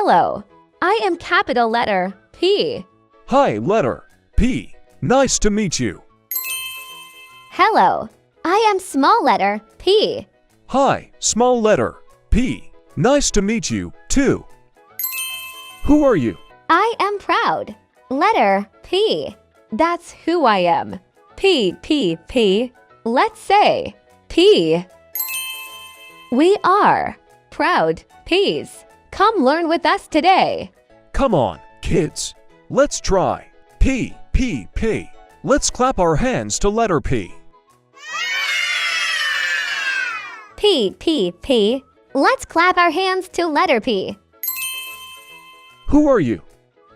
Hello, I am capital letter P. Hi, letter P. Nice to meet you. Hello, I am small letter P. Hi, small letter P. Nice to meet you, too. Who are you? I am proud. Letter P. That's who I am. P, P, P. Let's say P. We are proud P's. Come learn with us today. Come on, kids. Let's try. P, P, P. Let's clap our hands to letter P. P, P, P. Let's clap our hands to letter P. Who are you?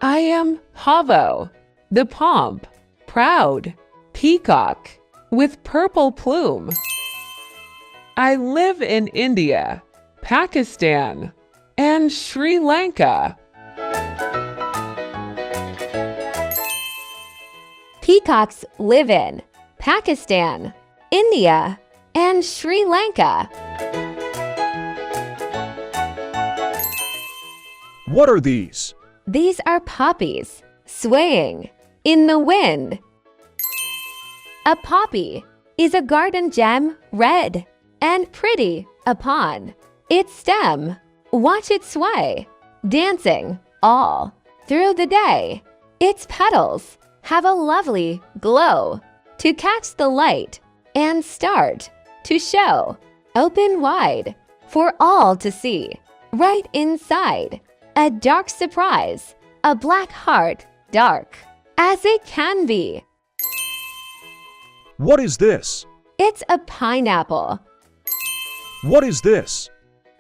I am Pavo, the pomp, proud, peacock, with purple plume. I live in India, Pakistan, and Sri Lanka. Peacocks live in Pakistan, India, and Sri Lanka. What are these? These are poppies swaying in the wind. A poppy is a garden gem, red and pretty upon its stem. Watch it sway, dancing all through the day. Its petals have a lovely glow to catch the light and start to show. Open wide for all to see. Right inside, a dark surprise, a black heart, dark as it can be. What is this? It's a pineapple. What is this?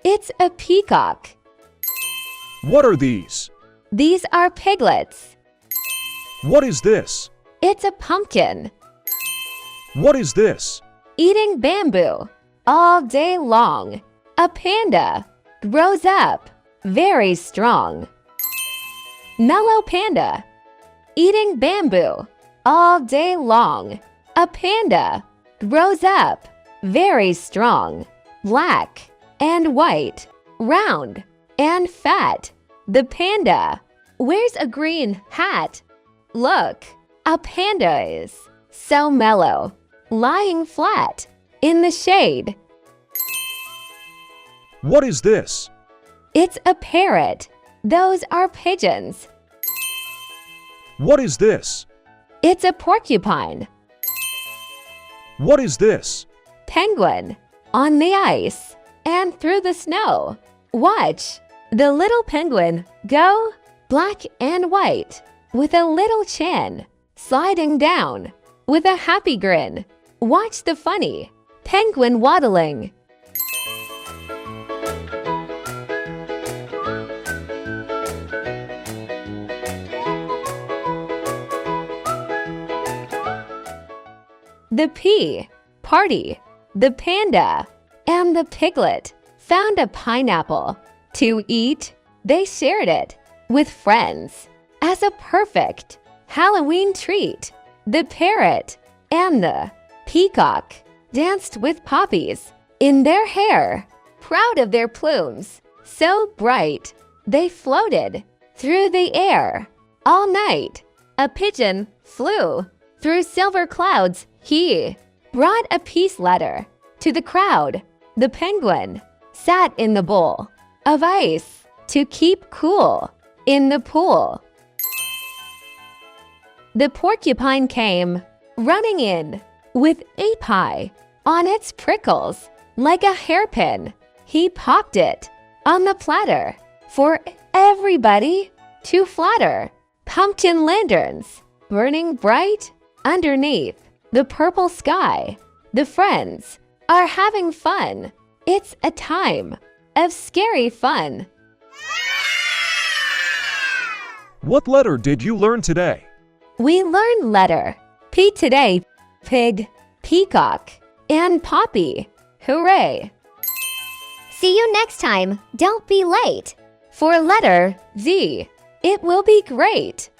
It's a peacock. What are these? These are piglets. What is this? It's a pumpkin. What is this? Eating bamboo all day long. A panda grows up very strong. Mellow panda. Eating bamboo all day long. A panda grows up very strong. Black and white, round and fat. The panda wears a green hat. Look, a panda is so mellow, lying flat in the shade. What is this? It's a parrot. Those are pigeons. What is this? It's a porcupine. What is this? Penguin on the ice and through the snow. Watch the little penguin go, black and white, with a little chin, sliding down with a happy grin. Watch the funny penguin waddling. The P, party, the panda, and the piglet found a pineapple to eat. They shared it with friends as a perfect Halloween treat. The parrot and the peacock danced with poppies in their hair, proud of their plumes, so bright they floated through the air. All night, a pigeon flew through silver clouds. He brought a peace letter to the crowd. The penguin sat in the bowl of ice to keep cool in the pool. The porcupine came running in with a pie on its prickles like a hairpin. He popped it on the platter for everybody to flatter. Pumpkin lanterns burning bright underneath the purple sky. The friends are having fun. It's a time of scary fun. What letter did you learn today? We learned letter P today. Pig, peacock, and poppy. Hooray! See you next time. Don't be late. For letter Z, it will be great.